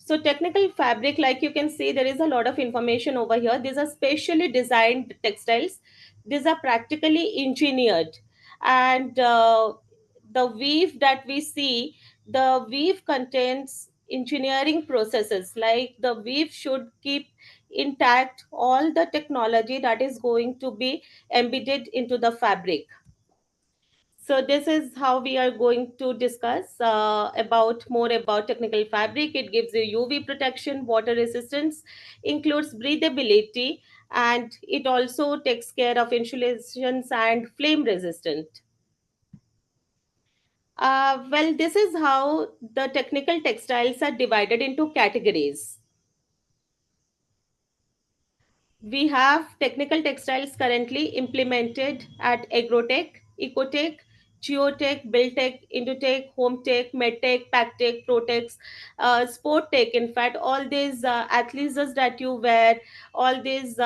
So technical fabric, like you can see, there is a lot of information over here. These are specially designed textiles. These are practically engineered, and the weave that we see, the weave contains engineering processes. Like the weave should keep intact all the technology that is going to be embedded into the fabric. So this is how we are going to discuss about more about technical fabric. It gives you UV protection, water resistance, includes breathability, and it also takes care of insulations and flame resistant. Well, this is how the technical textiles are divided into categories. We have technical textiles currently implemented at Agrotech, Ecotech, Geotech, Buildtech, Indutech, Hometech, Medtech, Pactech, Protech, Sporttech. In fact, all these athletes that you wear, all these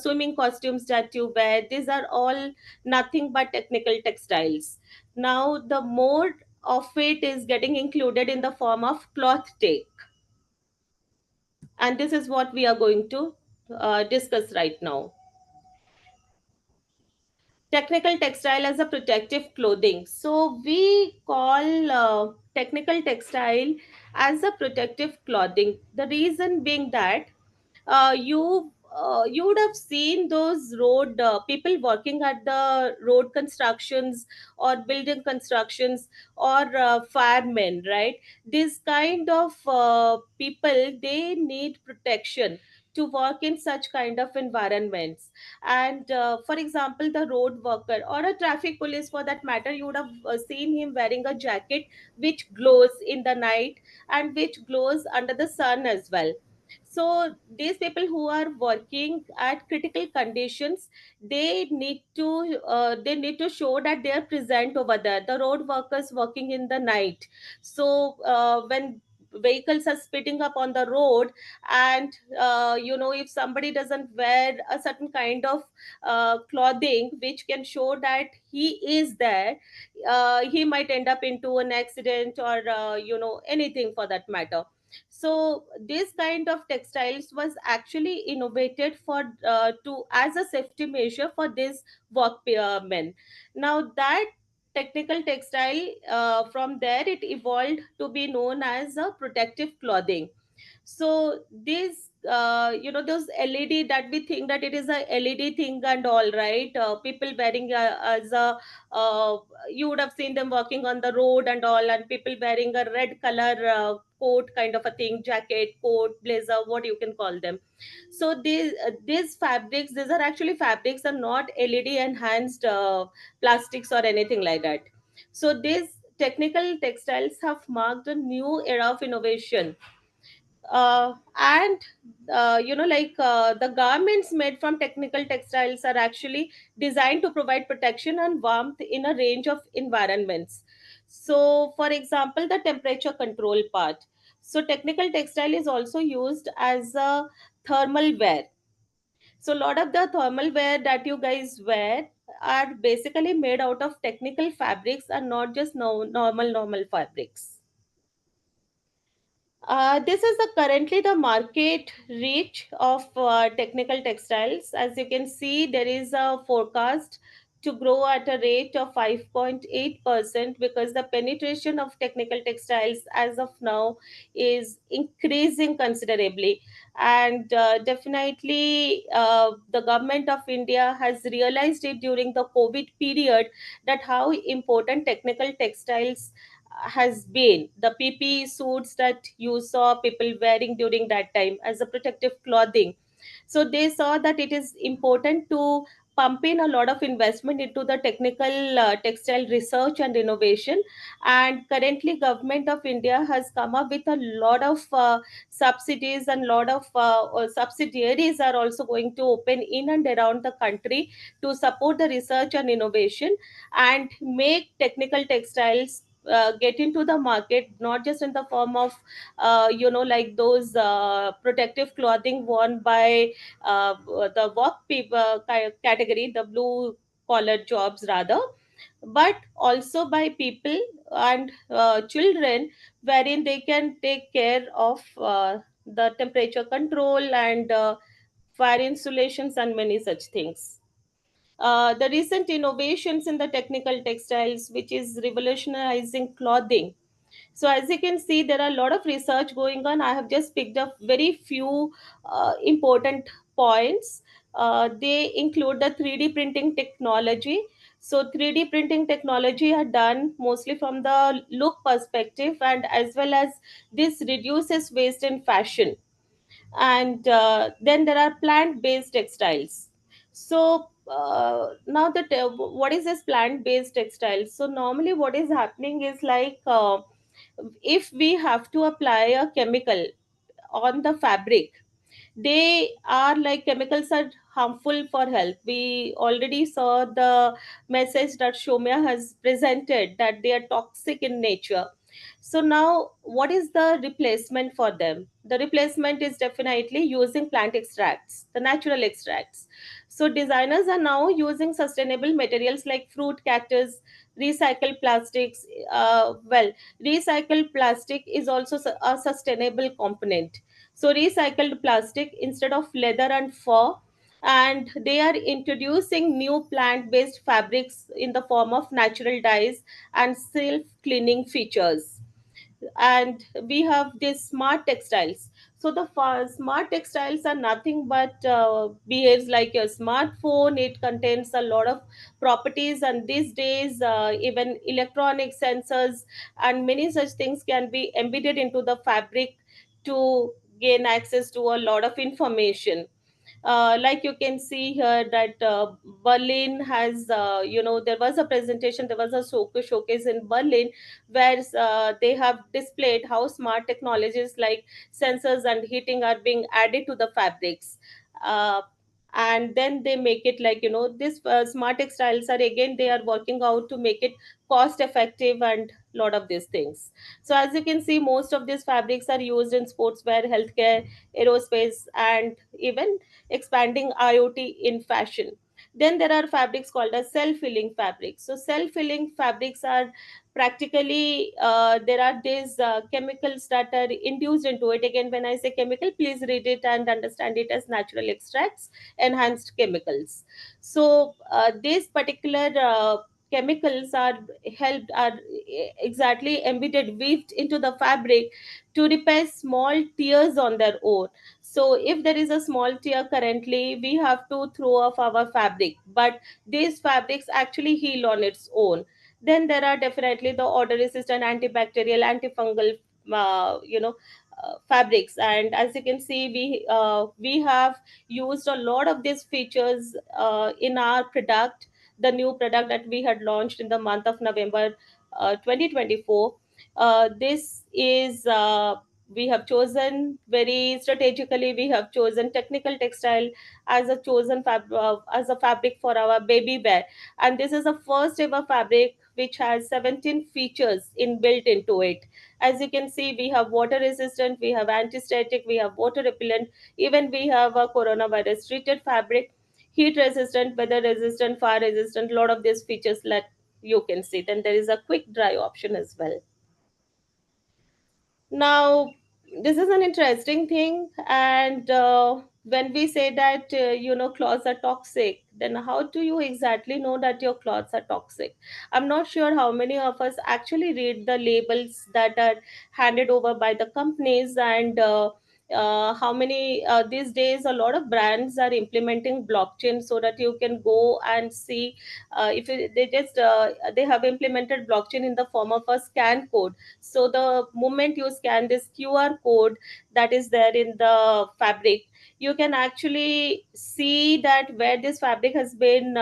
swimming costumes that you wear, these are all nothing but technical textiles. Now, the more of it is getting included in the form of cloth tech, and this is what we are going to discuss right now. Technical textile as a protective clothing. So we call technical textile as a protective clothing. The reason being that you would have seen those road people working at the road constructions or building constructions, or firemen, right? This kind of people, they need protection to work in such kind of environments. And for example, the road worker or a traffic police for that matter, you would have seen him wearing a jacket which glows in the night and which glows under the sun as well. So these people who are working at critical conditions, they need to show that they are present over there, the road workers working in the night. So when vehicles are speeding up on the road, and if somebody doesn't wear a certain kind of clothing which can show that he is there, he might end up into an accident, or anything for that matter. So this kind of textiles was actually innovated for to as a safety measure for these workmen. Now that technical textile, from there it evolved to be known as a protective clothing. So this those led that we think that it is a led thing and all, right? People wearing as a you would have seen them walking on the road and all, and people wearing a red color coat kind of a thing, jacket, coat, blazer, what you can call them. So these fabrics, these are actually fabrics, are not led enhanced plastics or anything like that. So these technical textiles have marked a new era of innovation. And the garments made from technical textiles are actually designed to provide protection and warmth in a range of environments. So for example, the temperature control part. So technical textile is also used as a thermal wear. So a lot of the thermal wear that you guys wear are basically made out of technical fabrics and not just normal fabrics. This is currently the market reach of technical textiles. As you can see, there is a forecast to grow at a rate of 5.8%, because the penetration of technical textiles as of now is increasing considerably. And definitely, the government of India has realized it during the COVID period, that how important technical textiles has been. The PPE suits that you saw people wearing during that time as a protective clothing. So they saw that it is important to pump in a lot of investment into the technical textile research and innovation. And currently government of India has come up with a lot of subsidies, and lot of subsidiaries are also going to open in and around the country to support the research and innovation, and make technical textiles get into the market, not just in the form of like those protective clothing worn by the work people category, the blue collar jobs rather, but also by people and children, wherein they can take care of the temperature control and fire insulations and many such things. The recent innovations in the technical textiles, which is revolutionizing clothing. So as you can see, there are a lot of research going on. I have just picked up very few important points. They include the 3D printing technology. So 3D printing technology are done mostly from the look perspective, and as well as this reduces waste in fashion. And then there are plant-based textiles. So now that what is this plant-based textiles? So normally what is happening is like, if we have to apply a chemical on the fabric, they are like, chemicals are harmful for health. We already saw the message that Shomya has presented, that they are toxic in nature. So now what is the replacement for them? The replacement is definitely using plant extracts, the natural extracts. So designers are now using sustainable materials like fruit cactus, recycled plastics. Well, recycled plastic is also a sustainable component. So recycled plastic instead of leather and fur. And they are introducing new plant based fabrics in the form of natural dyes and self cleaning features. And we have these smart textiles. So the smart textiles are nothing but behaves like a smartphone. It contains a lot of properties, and these days even electronic sensors and many such things can be embedded into the fabric to gain access to a lot of information. Like you can see here that Berlin has, there was a presentation, there was a showcase in Berlin, where they have displayed how smart technologies like sensors and heating are being added to the fabrics. Uh, and then they make it like, this smart textiles are, again, they are working out to make it cost effective and lot of these things. So as you can see, most of these fabrics are used in sportswear, healthcare, aerospace, and even expanding IoT in fashion. Then there are fabrics called as self-filling fabrics. So self-filling fabrics are practically, there are these chemicals that are induced into it. Again, when I say chemical, please read it and understand it as natural extracts, enhanced chemicals. So these particular chemicals are helped are exactly embedded, weaved into the fabric to repair small tears on their own. So if there is a small tear currently, we have to throw off our fabric, but these fabrics actually heal on its own. Then there are definitely the odor resistant, antibacterial, antifungal, fabrics. And as you can see, we have used a lot of these features in our product, the new product that we had launched in the month of November 2024. This is We have chosen very strategically, we have chosen technical textile as a as a fabric for our baby bear. And this is the first ever fabric which has 17 features inbuilt into it. As you can see, we have water resistant, we have anti-static, we have water repellent, even we have a coronavirus treated fabric, heat resistant, weather resistant, fire resistant, lot of these features that you can see. Then there is a quick dry option as well. Now, this is an interesting thing, and when we say that clothes are toxic, then how do you exactly know that your clothes are toxic? I'm not sure how many of us actually read the labels that are handed over by the companies, and how many these days a lot of brands are implementing blockchain so that you can go and see, if they just they have implemented blockchain in the form of a scan code. So the moment you scan this QR code that is there in the fabric, you can actually see that where this fabric has been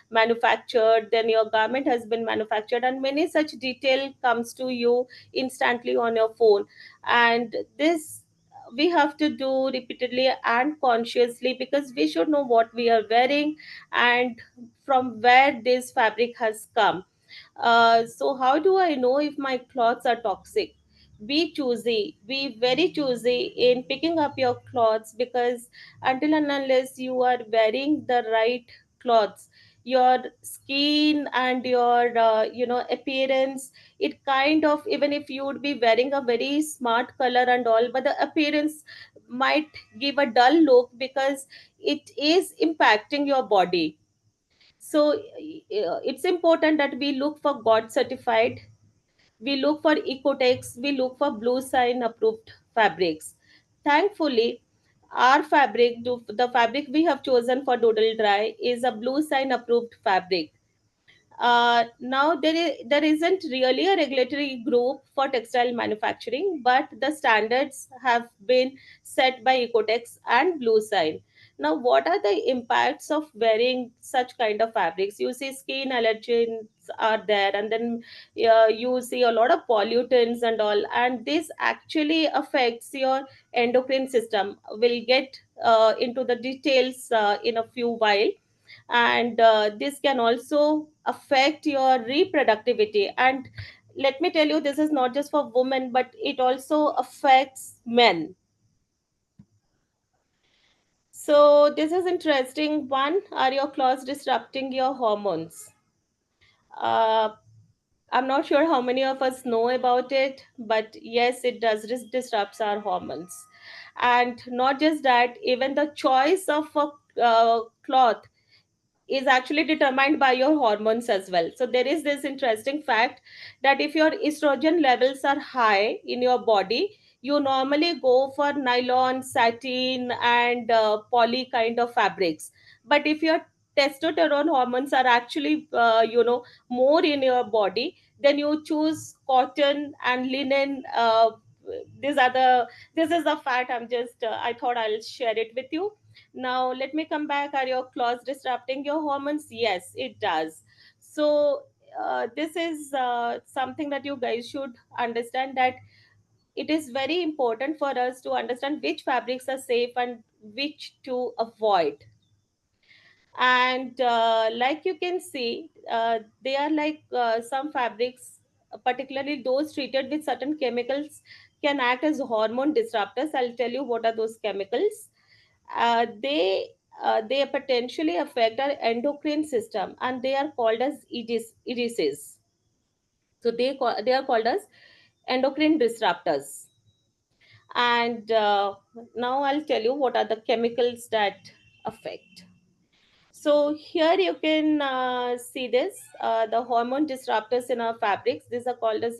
manufactured, then your garment has been manufactured, and many such detail comes to you instantly on your phone. And this we have to do repeatedly and consciously, because we should know what we are wearing and from where this fabric has come. So how do I know if my clothes are toxic? Be choosy, be very choosy in picking up your clothes, because until and unless you are wearing the right clothes, your skin and your appearance. It kind of, even if you would be wearing a very smart color and all, but the appearance might give a dull look because it is impacting your body. So it's important that we look for god certified, we look for ecotex, we look for blue sign approved fabrics. Thankfully, our fabric, the fabric we have chosen for Doodle Dry, is a blue sign approved fabric. Now there isn't really a regulatory group for textile manufacturing, but the standards have been set by Ecotex and Blue Sign. Now, what are the impacts of wearing such kind of fabrics? You see, skin allergens are there, and then you see a lot of pollutants and all, and this actually affects your endocrine system. We'll get into the details in a few while. And this can also affect your reproductivity. And let me tell you, this is not just for women, but it also affects men. So this is interesting. One, are your clothes disrupting your hormones? uh, I'm not sure how many of us know about it, but yes, it does disrupts our hormones. And not just that, even the choice of a cloth is actually determined by your hormones as well. So there is this interesting fact that if your estrogen levels are high in your body, you normally go for nylon, satin, and poly kind of fabrics. But if your testosterone hormones are actually more in your body, then you choose cotton and linen. These are the this is the fact. I thought I'll share it with you. Now, let me come back. Are your claws disrupting your hormones? Yes, it does. So, this is something that you guys should understand, that it is very important for us to understand which fabrics are safe and which to avoid. And like you can see, they are like some fabrics, particularly those treated with certain chemicals, can act as hormone disruptors. I'll tell you what are those chemicals. They potentially affect our endocrine system, and they are called as EDCs. So they are called as endocrine disruptors. And now I'll tell you what are the chemicals that affect. So here you can see this, the hormone disruptors in our fabrics. These are called as,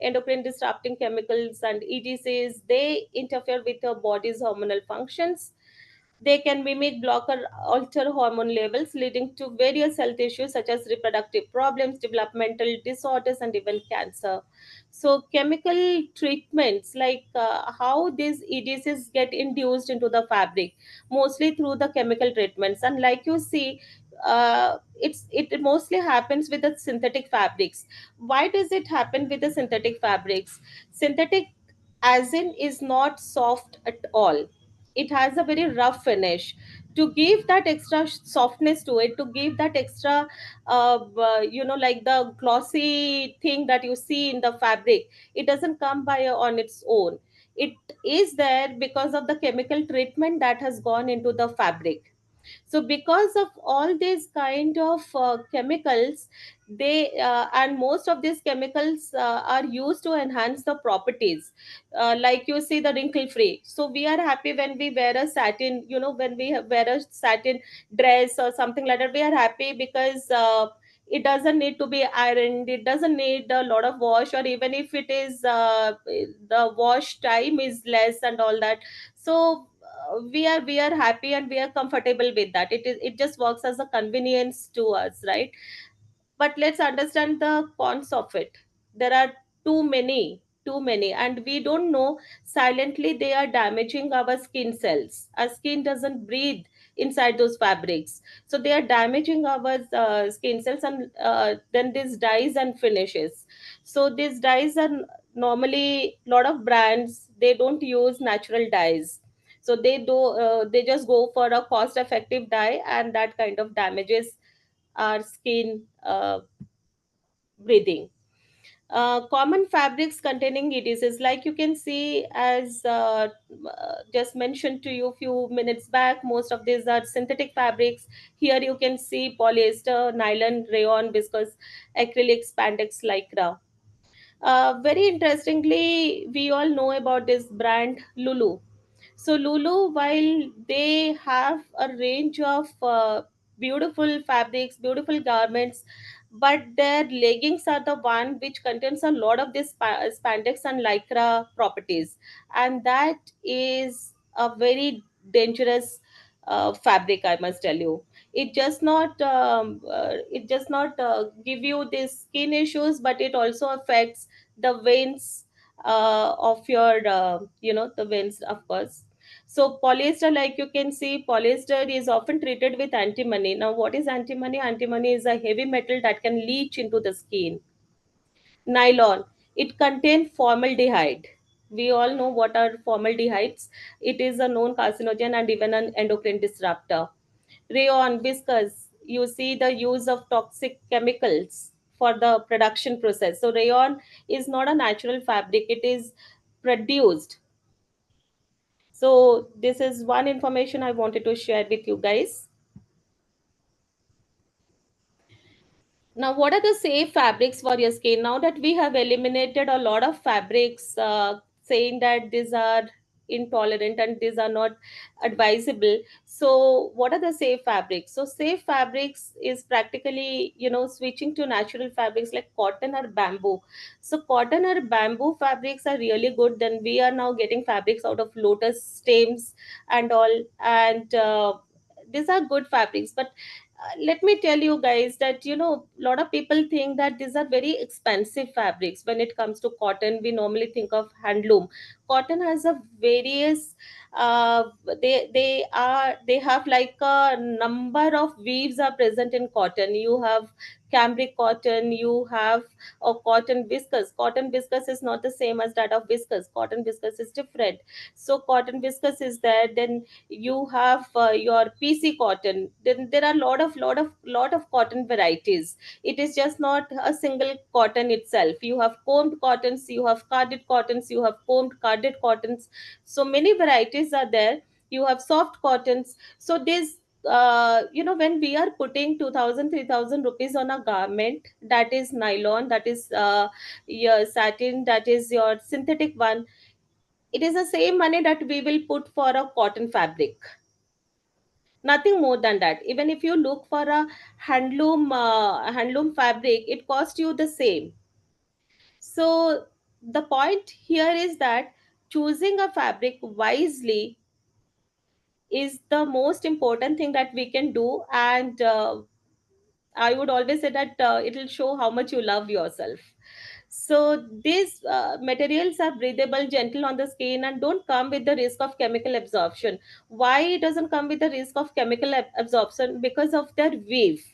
endocrine disrupting chemicals and EDCs. They interfere with your body's hormonal functions. They can mimic, block, or alter hormone levels, leading to various health issues such as reproductive problems, developmental disorders, and even cancer. So, chemical treatments, like how these EDCs get induced into the fabric, mostly through the chemical treatments. And like you see, it mostly happens with the synthetic fabrics. Why does it happen with the synthetic fabrics? Synthetic asin is not soft at all. It has a very rough finish. To give that extra softness to it, to give that extra like the glossy thing that you see in the fabric, it doesn't come by on its own. It is there because of the chemical treatment that has gone into the fabric. So because of all these kind of chemicals, they and most of these chemicals are used to enhance the properties. Like you see, the wrinkle free. So we are happy when we wear a satin, when we wear a satin dress or something like that, we are happy because it doesn't need to be ironed, it doesn't need a lot of wash, or even if it is the wash time is less and all that. So we are happy and we are comfortable with that. It just works as a convenience to us, right? But let's understand the cons of it. There are too many, and we don't know. Silently they are damaging our skin cells. Our skin doesn't breathe inside those fabrics, so they are damaging our skin cells. And then these dyes and finishes. So these dyes are normally, lot of brands, they don't use natural dyes. So they just go for a cost effective dye, and that kind of damages our skin breathing. Common fabrics containing EDCs, like you can see, as just mentioned to you a few minutes back, most of these are synthetic fabrics. Here you can see polyester, nylon, rayon, viscose, acrylic, spandex, lycra. Very interestingly, we all know about this brand Lulu. So Lulu, while they have a range of beautiful fabrics, beautiful garments, but their leggings are the one which contains a lot of this spandex and lycra properties, and that is a very dangerous fabric, I must tell you. It just not give you these skin issues, but it also affects the veins of your the veins, of course. So polyester, like you can see, polyester is often treated with antimony. Now, what is antimony? Antimony is a heavy metal that can leach into the skin. Nylon, it contains formaldehyde. We all know what are formaldehydes. It is a known carcinogen and even an endocrine disruptor. Rayon, viscose, you see the use of toxic chemicals for the production process. So rayon is not a natural fabric, it is produced. So this is one information I wanted to share with you guys. Now, what are the safe fabrics for your skin? Now that we have eliminated a lot of fabrics, saying that these are intolerant and these are not advisable. So, what are the safe fabrics? So, safe fabrics is practically, switching to natural fabrics like cotton or bamboo. So, cotton or bamboo fabrics are really good. Then we are now getting fabrics out of lotus stems and all, and these are good fabrics. But let me tell you guys that a lot of people think that these are very expensive fabrics. When it comes to cotton, we normally think of handloom. Cotton has a various uh, they have like a number of weaves are present in cotton. You have cambric cotton, you have a cotton viscose. Cotton viscose is not the same as that of viscose. Cotton viscose is different. So cotton viscose is there. Then you have your PC cotton. Then there are lot of cotton varieties. It is just not a single cotton itself. You have combed cottons, you have carded cottons, you have combed carded cottons. So many varieties are there. You have soft cottons. So this when we are putting 2,000, 3,000 rupees on a garment, that is nylon, that is your satin, that is your synthetic one, it is the same money that we will put for a cotton fabric. Nothing more than that. Even if you look for a handloom fabric, it costs you the same. So the point here is that choosing a fabric wisely is the most important thing that we can do. And I would always say that it'll show how much you love yourself. So these materials are breathable, gentle on the skin, and don't come with the risk of chemical absorption. Why it doesn't come with the risk of chemical absorption? Because of their weave.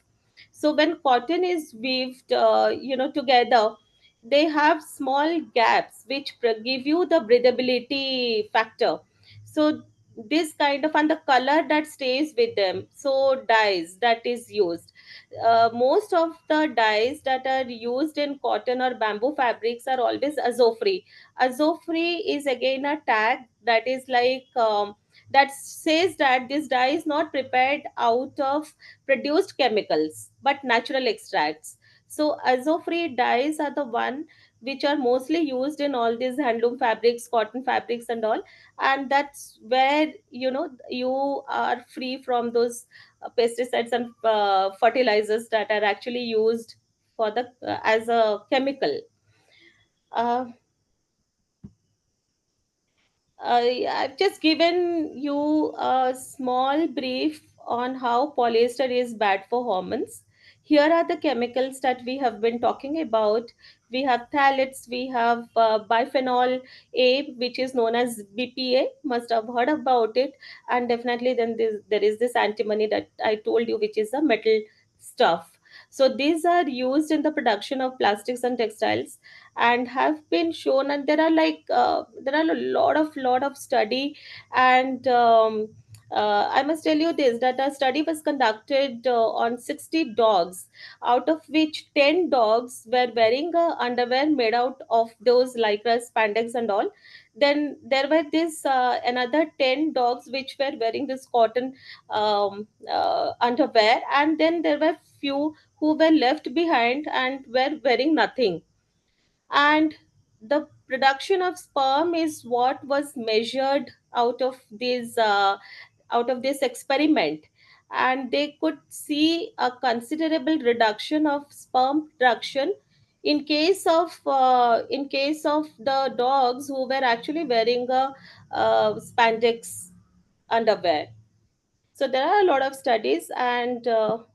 So when cotton is weaved, together, they have small gaps which give you the breathability factor. So this kind of, and the color that stays with them. So dyes that is used, most of the dyes that are used in cotton or bamboo fabrics are always azo-free. Azo-free is again a tag that is like that says that this dye is not prepared out of produced chemicals but natural extracts. So azo-free dyes are the one which are mostly used in all these handloom fabrics, cotton fabrics and all. And that's where you are free from those pesticides and fertilizers that are actually used for the as a chemical. uh, I've just given you a small brief on how polyester is bad for hormones. Here are the chemicals that we have been talking about. We have phthalates, we have biphenol A, which is known as BPA. Must have heard about it. And definitely, then there is this antimony that I told you, which is a metal stuff. So these are used in the production of plastics and textiles, and have been shown. And there are a lot of study and I must tell you this, that a study was conducted on 60 dogs, out of which 10 dogs were wearing underwear made out of those lycra spandex and all. Then there were this another 10 dogs which were wearing this cotton underwear, and then there were few who were left behind and were wearing nothing. And the production of sperm is what was measured out of this experiment, and they could see a considerable reduction of sperm production in case of the dogs who were actually wearing a spandex underwear. So there are a lot of studies, and all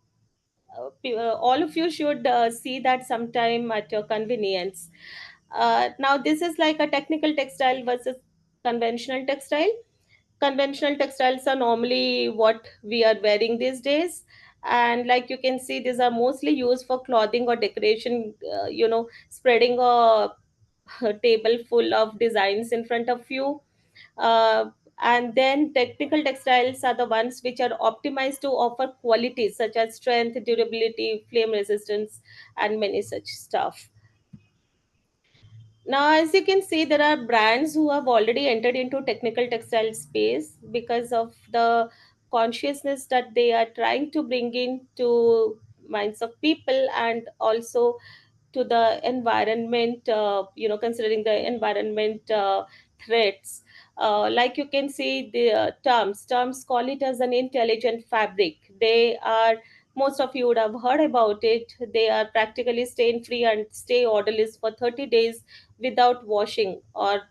of you should see that sometime at your convenience. Now, this is like a technical textile versus conventional textile. Conventional textiles are normally what we are wearing these days, and like you can see, these are mostly used for clothing or decoration. Spreading a table full of designs in front of you. uh, and then technical textiles are the ones which are optimized to offer qualities such as strength, durability, flame resistance, and many such stuff. Now, as you can see, there are brands who have already entered into technical textile space because of the consciousness that they are trying to bring into minds of people, and also to the environment, considering the environment threats. Like you can see, the terms call it as an intelligent fabric. They are, most of you would have heard about it, they are practically stain free and stay odorless for 30 days without washing. Or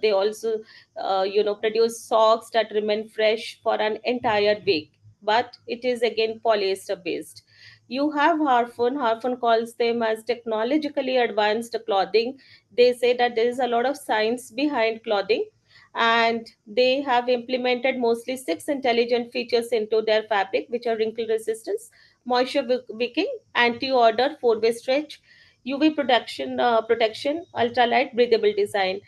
they also produce socks that remain fresh for an entire week, but it is again polyester based. You have Harfun. Harfun calls them as technologically advanced clothing. They say that there is a lot of science behind clothing, and they have implemented mostly six intelligent features into their fabric, which are wrinkle resistance, moisture wicking, anti-odor, four-way stretch, UV protection, ultralight breathable design.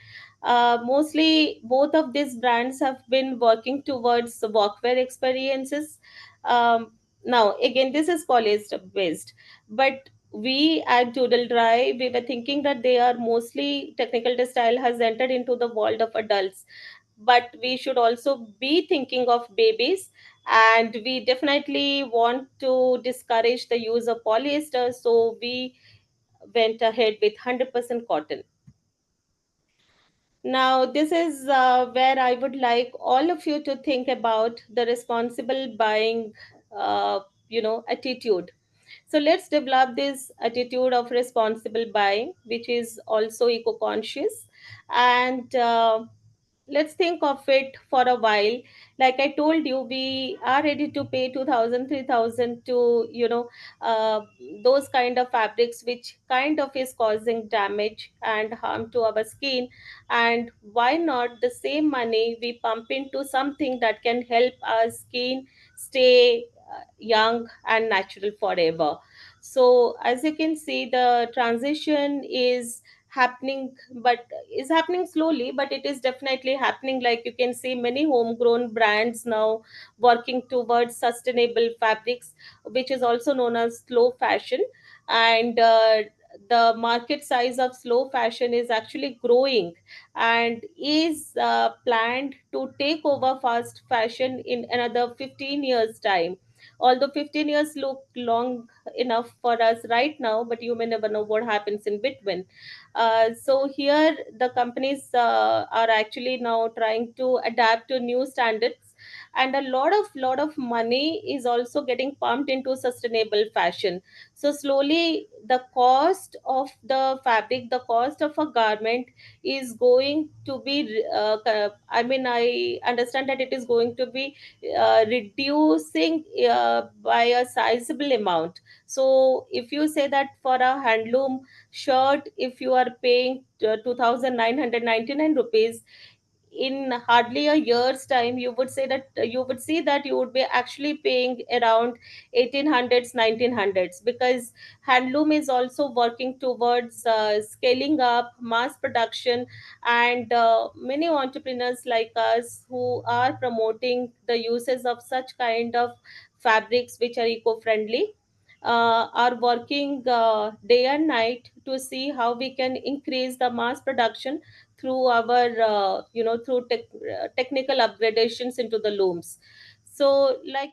Mostly, both of these brands have been working towards the workwear experiences. Um, Now, again, this is polyester based, but we at Doodledry, we were thinking that they are mostly technical textile has entered into the world of adults, but we should also be thinking of babies, and we definitely want to discourage the use of polyester, so we went ahead with 100% cotton. Now, this is where I would like all of you to think about the responsible buying, attitude. So let's develop this attitude of responsible buying, which is also eco-conscious, and let's think of it for a while. Like I told you, we are ready to pay 2000, 3000 to uh, those kind of fabrics which kind of is causing damage and harm to our skin. And why not the same money we pump into something that can help our skin stay young and natural forever? So as you can see, the transition is happening, but is happening slowly, but it is definitely happening. Like you can see, many homegrown brands now working towards sustainable fabrics, which is also known as slow fashion. And the market size of slow fashion is actually growing, and is planned to take over fast fashion in another 15 years time. Although 15 years look long enough for us right now, but you may never know what happens in between. So here the companies are actually now trying to adapt to new standards, and a lot of money is also getting pumped into sustainable fashion. So slowly the cost of the fabric, the cost of a garment is going to be I mean, I understand that it is going to be reducing by a sizable amount. So if you say that for a handloom shirt, if you are paying 2999 rupees, in hardly a year's time, you would say that you would see that you would be actually paying around 1800s, 1900s, because handloom is also working towards scaling up mass production. And many entrepreneurs like us who are promoting the uses of such kind of fabrics which are eco-friendly are working day and night to see how we can increase the mass production through our through technical upgradations into the looms. So like